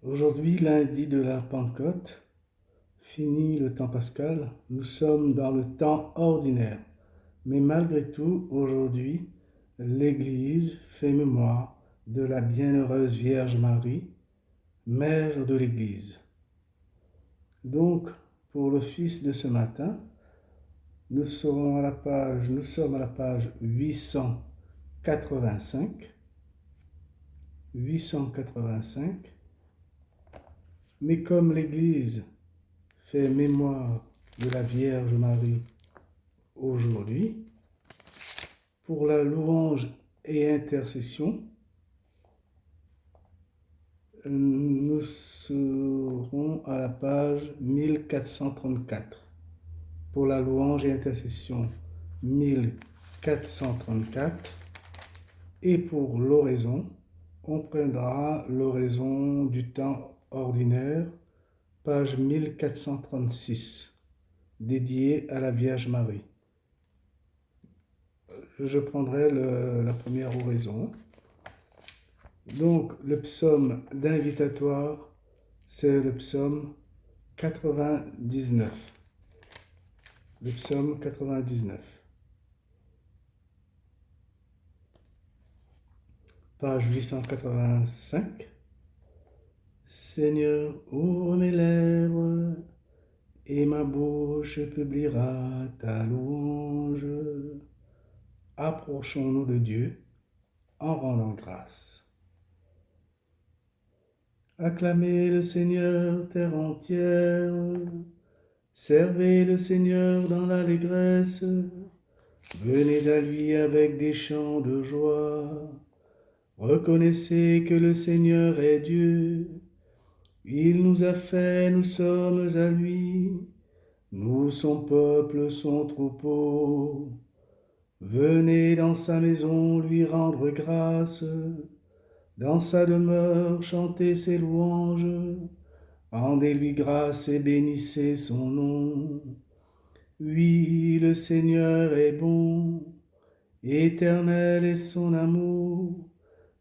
Aujourd'hui, lundi de la Pentecôte, fini le temps pascal, nous sommes dans le temps ordinaire. Mais malgré tout, aujourd'hui, l'Église fait mémoire de la bienheureuse Vierge Marie, mère de l'Église. Donc, pour l'office de ce matin, nous sommes à la page 885. 885. Mais comme l'Église fait mémoire de la Vierge Marie aujourd'hui, pour la louange et intercession, nous serons à la page 1434. Pour la louange et intercession, 1434. Et pour l'oraison, on prendra l'oraison du temps ordinaire, page 1436, dédiée à la Vierge Marie. Je prendrai la première oraison. Donc, le psaume d'invitatoire, c'est le psaume 99. Le psaume 99. Page 885. Seigneur, ouvre mes lèvres, et ma bouche publiera ta louange. Approchons-nous de Dieu en rendant grâce. Acclamez le Seigneur, terre entière. Servez le Seigneur dans l'allégresse. Venez à lui avec des chants de joie. Reconnaissez que le Seigneur est Dieu. Il nous a fait, nous sommes à lui. Nous, son peuple, son troupeau. Venez dans sa maison lui rendre grâce. Dans sa demeure, chantez ses louanges. Rendez-lui grâce et bénissez son nom. Oui, le Seigneur est bon, éternel est son amour,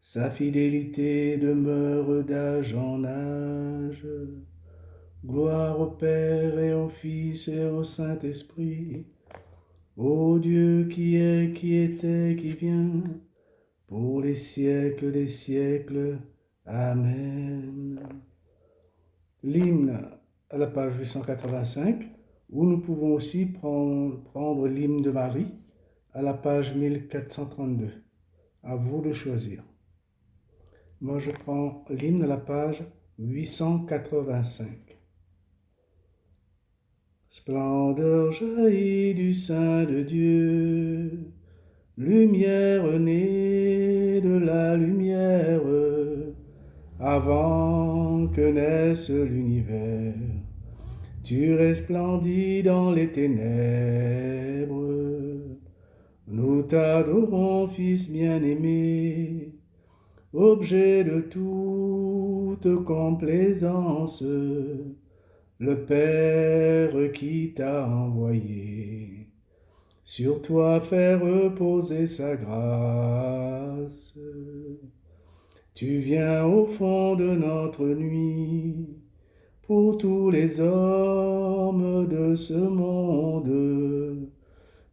sa fidélité demeure d'âge en âge. Gloire au Père et au Fils et au Saint-Esprit, ô Dieu qui est, qui était, qui vient, pour les siècles des siècles. Amen. L'hymne à la page 885, où nous pouvons aussi prendre l'hymne de Marie à la page 1432. À vous de choisir. Moi, je prends l'hymne à la page 885. Splendeur jaillit du sein de Dieu, lumière née de la lumière, avant que naisse l'univers. Tu resplendis dans les ténèbres. Nous t'adorons, Fils bien-aimé, objet de toute complaisance, le Père qui t'a envoyé sur toi faire reposer sa grâce. Tu viens au fond de notre nuit pour tous les hommes de ce monde.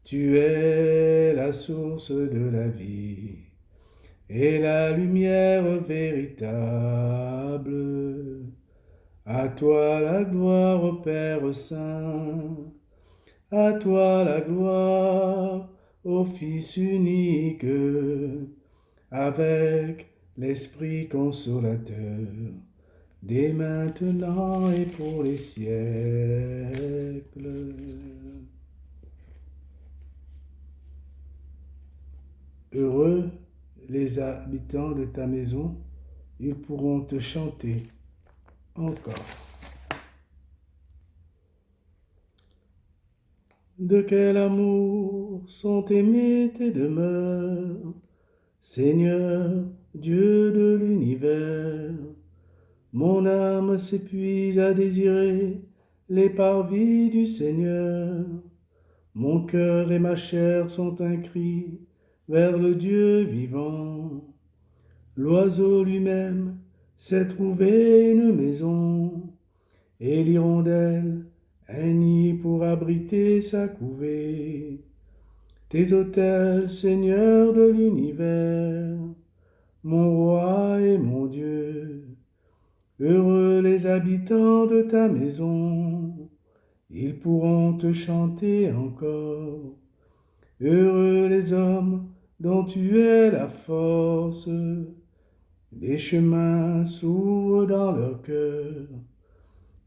Tu es la source de la vie et la lumière véritable. À toi la gloire, Père Saint, à toi la gloire, ô Fils unique, avec l'Esprit consolateur, dès maintenant et pour les siècles. Heureux les habitants de ta maison, ils pourront te chanter encore. De quel amour sont aimées tes demeures, Seigneur, Dieu de l'univers. Mon âme s'épuise à désirer les parvis du Seigneur. Mon cœur et ma chair sont un cri vers le Dieu vivant. L'oiseau lui-même s'est trouvé une maison, et l'hirondelle un nid pour abriter sa couvée. Tes autels, Seigneur de l'univers, mon roi et mon Dieu, heureux les habitants de ta maison, ils pourront te chanter encore. Heureux les hommes dont tu es la force, les chemins s'ouvrent dans leur cœur.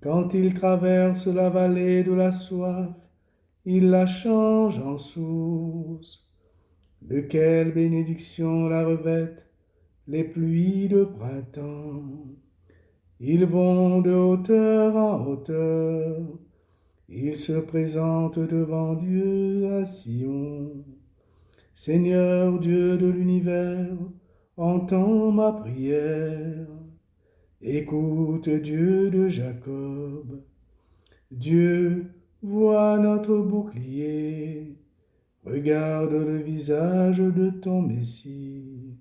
Quand ils traversent la vallée de la soif, ils la changent en source. De quelle bénédiction la revêtent les pluies de printemps. Ils vont de hauteur en hauteur, ils se présentent devant Dieu à Sion. Seigneur Dieu de l'univers, entends ma prière. Écoute Dieu de Jacob. Dieu, vois notre bouclier. Regarde le visage de ton Messie.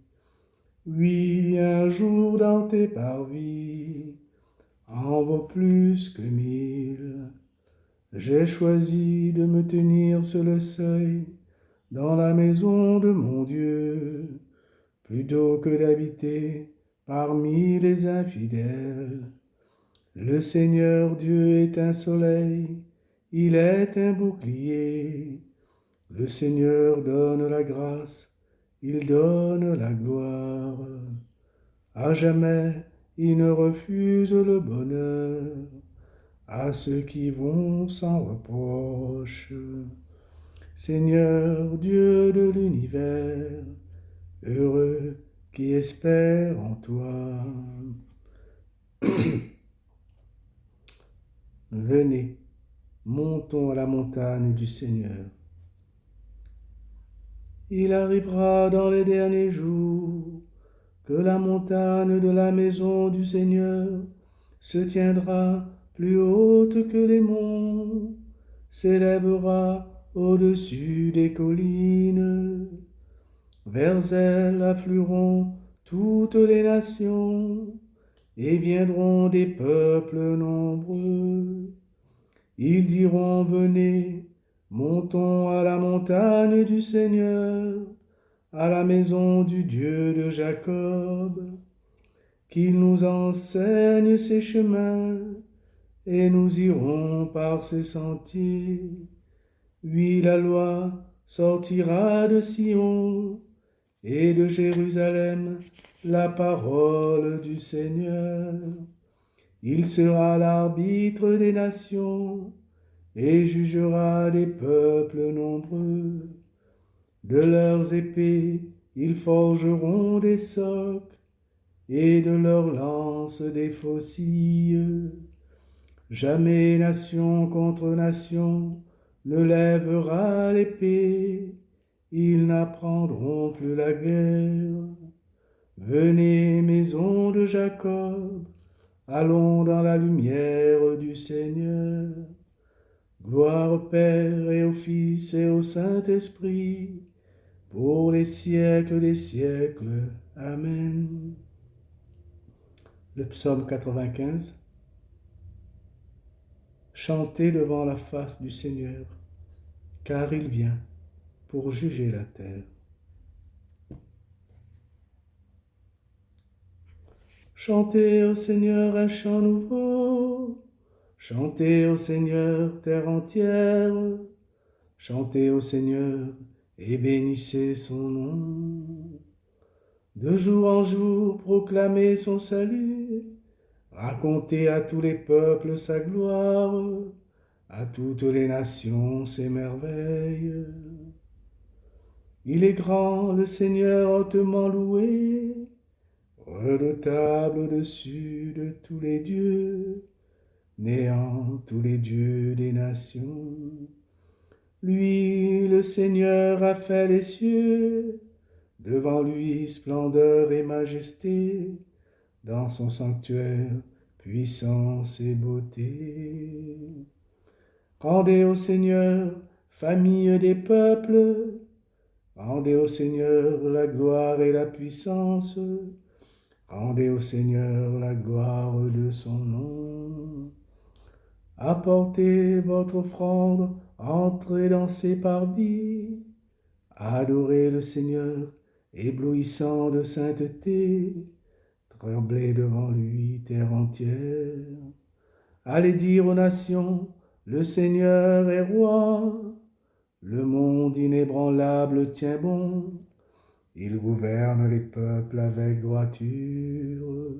Oui, un jour dans tes parvis en vaut plus que 1000. J'ai choisi de me tenir sur le seuil dans la maison de mon Dieu, plutôt que d'habiter parmi les infidèles. Le Seigneur Dieu est un soleil, il est un bouclier. Le Seigneur donne la grâce, il donne la gloire. À jamais, il ne refuse le bonheur à ceux qui vont sans reproche. Seigneur Dieu de l'univers, heureux qui espère en toi. Venez, montons à la montagne du Seigneur. Il arrivera dans les derniers jours que la montagne de la maison du Seigneur se tiendra plus haute que les monts, s'élèvera au-dessus des collines. Vers elle afflueront toutes les nations et viendront des peuples nombreux. Ils diront, venez, montons à la montagne du Seigneur, à la maison du Dieu de Jacob, qu'il nous enseigne ses chemins, et nous irons par ses sentiers. Oui, la loi sortira de Sion, et de Jérusalem la parole du Seigneur. Il sera l'arbitre des nations, et jugera les peuples nombreux. De leurs épées, ils forgeront des socs, et de leurs lances des faucilles. Jamais nation contre nation ne lèvera l'épée, ils n'apprendront plus la guerre. Venez, maison de Jacob, allons dans la lumière du Seigneur. Gloire au Père et au Fils et au Saint-Esprit, pour les siècles des siècles. Amen. Le psaume 95. Chantez devant la face du Seigneur, car il vient pour juger la terre. Chantez au Seigneur un chant nouveau, chantez au Seigneur terre entière, chantez au Seigneur et bénissez son nom. De jour en jour proclamez son salut, racontez à tous les peuples sa gloire, à toutes les nations ses merveilles. Il est grand, le Seigneur hautement loué, redoutable au-dessus de tous les dieux, néant tous les dieux des nations. Lui, le Seigneur, a fait les cieux, devant lui splendeur et majesté, dans son sanctuaire puissance et beauté. Rendez au Seigneur, famille des peuples, rendez au Seigneur la gloire et la puissance, Rendez au Seigneur la gloire de son nom. Apportez votre offrande, entrez dans ses parvis. Adorez le Seigneur, éblouissant de sainteté. Tremblez devant lui, terre entière. Allez dire aux nations, le Seigneur est roi. Le monde inébranlable tient bon. Il gouverne les peuples avec droiture.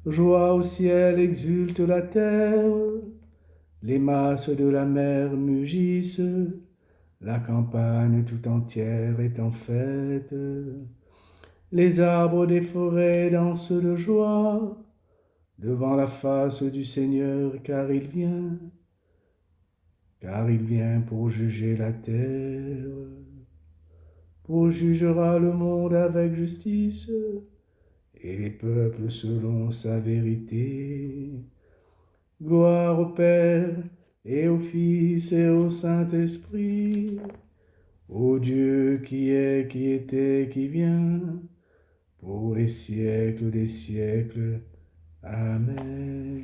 Joie au ciel, exulte la terre. Les masses de la mer mugissent. La campagne tout entière est en fête. Les arbres des forêts dansent de joie devant la face du Seigneur, car il vient pour juger la terre. Pour jugera le monde avec justice et les peuples selon sa vérité. Gloire au Père et au Fils et au Saint-Esprit, au Dieu qui est, qui était, qui vient, pour les siècles des siècles. Amen.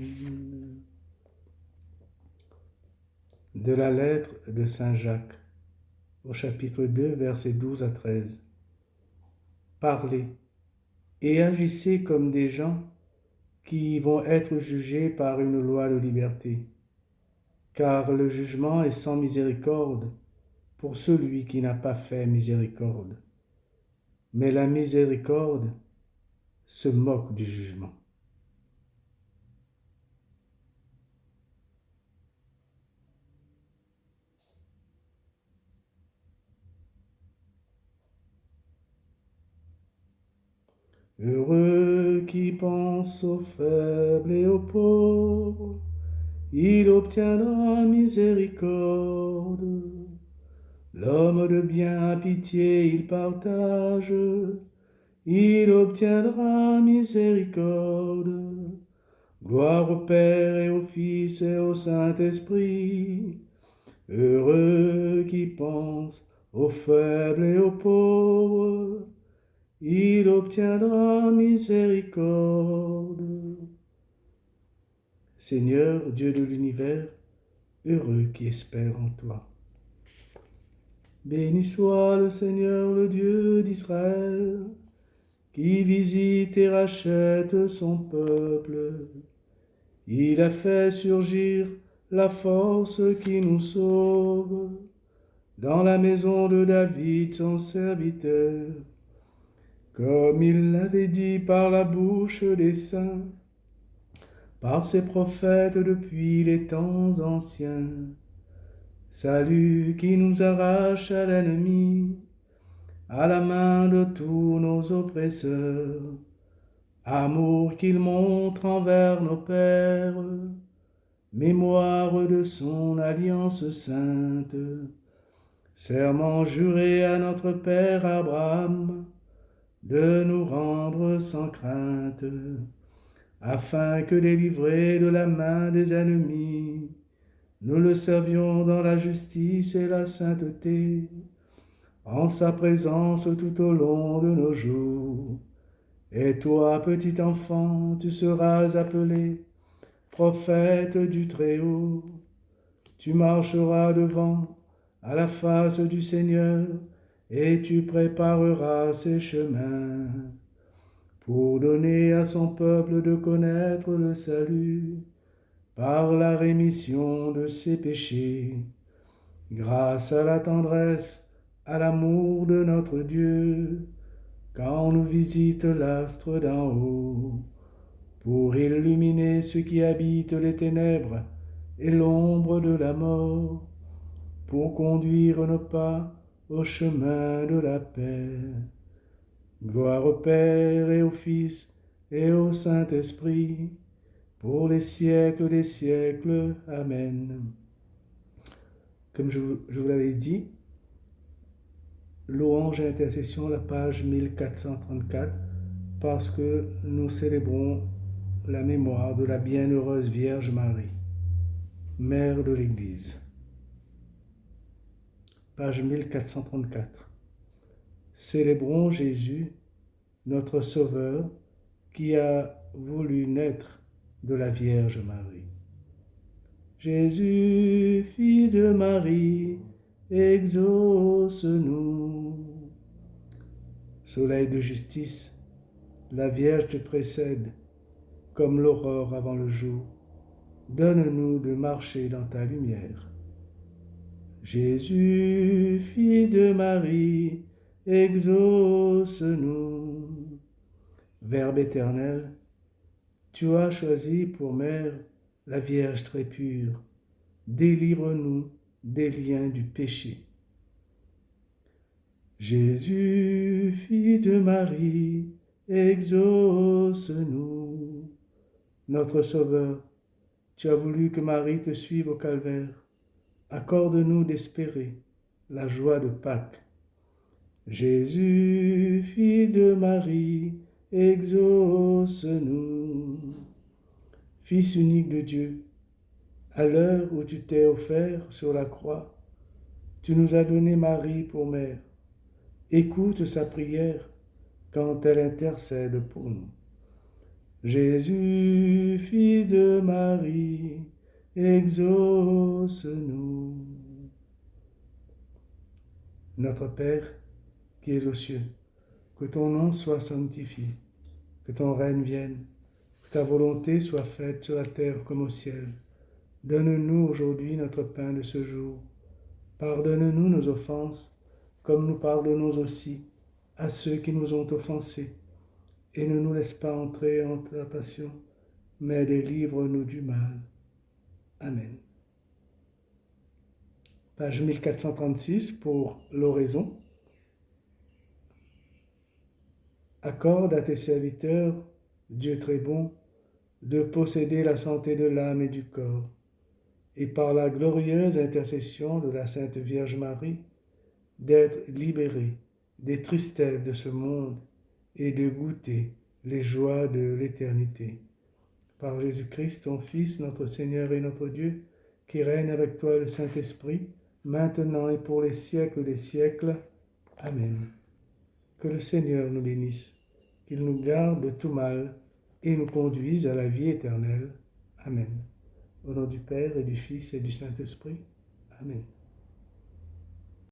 De la lettre de Saint Jacques, au chapitre 2, versets 12 à 13. Parlez et agissez comme des gens qui vont être jugés par une loi de liberté, car le jugement est sans miséricorde pour celui qui n'a pas fait miséricorde. Mais la miséricorde se moque du jugement. Heureux qui pense aux faibles et aux pauvres, il obtiendra miséricorde. L'homme de bien a pitié, il partage, il obtiendra miséricorde. Gloire au Père et au Fils et au Saint-Esprit. Heureux qui pense aux faibles et aux pauvres, il obtiendra miséricorde. Seigneur, Dieu de l'univers, heureux qui espère en toi. Béni soit le Seigneur, le Dieu d'Israël, qui visite et rachète son peuple. Il a fait surgir la force qui nous sauve dans la maison de David, son serviteur, comme il l'avait dit par la bouche des saints, par ses prophètes depuis les temps anciens. Salut qui nous arrache à l'ennemi, à la main de tous nos oppresseurs. Amour qu'il montre envers nos pères, mémoire de son alliance sainte. Serment juré à notre Père Abraham, de nous rendre sans crainte, afin que délivrés de la main des ennemis, nous le servions dans la justice et la sainteté, en sa présence tout au long de nos jours. Et toi, petit enfant, tu seras appelé prophète du Très-Haut. Tu marcheras devant, à la face du Seigneur, et tu prépareras ses chemins, pour donner à son peuple de connaître le salut, par la rémission de ses péchés, grâce à la tendresse, à l'amour de notre Dieu, quand nous visite l'astre d'en haut, pour illuminer ceux qui habitent les ténèbres et l'ombre de la mort, pour conduire nos pas au chemin de la paix. Gloire au Père et au Fils et au Saint-Esprit, pour les siècles des siècles. Amen. Comme je vous l'avais dit, louange et intercession, la page 1434, parce que nous célébrons la mémoire de la bienheureuse Vierge Marie, Mère de l'Église. Page 1434. Célébrons Jésus, notre Sauveur, qui a voulu naître de la Vierge Marie. Jésus, fils de Marie, exauce-nous. Soleil de justice, la Vierge te précède, comme l'aurore avant le jour. Donne-nous de marcher dans ta lumière. Jésus, fils de Marie, exauce-nous. Verbe éternel, tu as choisi pour mère la Vierge très pure. Délivre-nous des liens du péché. Jésus, fils de Marie, exauce-nous. Notre Sauveur, tu as voulu que Marie te suive au calvaire. Accorde-nous d'espérer la joie de Pâques. Jésus, fils de Marie, exauce-nous. Fils unique de Dieu, à l'heure où tu t'es offert sur la croix, tu nous as donné Marie pour mère. Écoute sa prière quand elle intercède pour nous. Jésus, fils de Marie, exauce-nous. Notre Père, qui es aux cieux, que ton nom soit sanctifié, que ton règne vienne, que ta volonté soit faite sur la terre comme au ciel. Donne-nous aujourd'hui notre pain de ce jour. Pardonne-nous nos offenses, comme nous pardonnons aussi à ceux qui nous ont offensés. Et ne nous laisse pas entrer en tentation, mais délivre-nous du mal. Amen. Page 1436 pour l'oraison. Accorde à tes serviteurs, Dieu très bon, de posséder la santé de l'âme et du corps, et par la glorieuse intercession de la Sainte Vierge Marie, d'être libérés des tristesses de ce monde et de goûter les joies de l'éternité. Par Jésus-Christ, ton Fils, notre Seigneur et notre Dieu, qui règne avec toi le Saint-Esprit, maintenant et pour les siècles des siècles. Amen. Que le Seigneur nous bénisse, qu'il nous garde de tout mal et nous conduise à la vie éternelle. Amen. Au nom du Père et du Fils et du Saint-Esprit. Amen.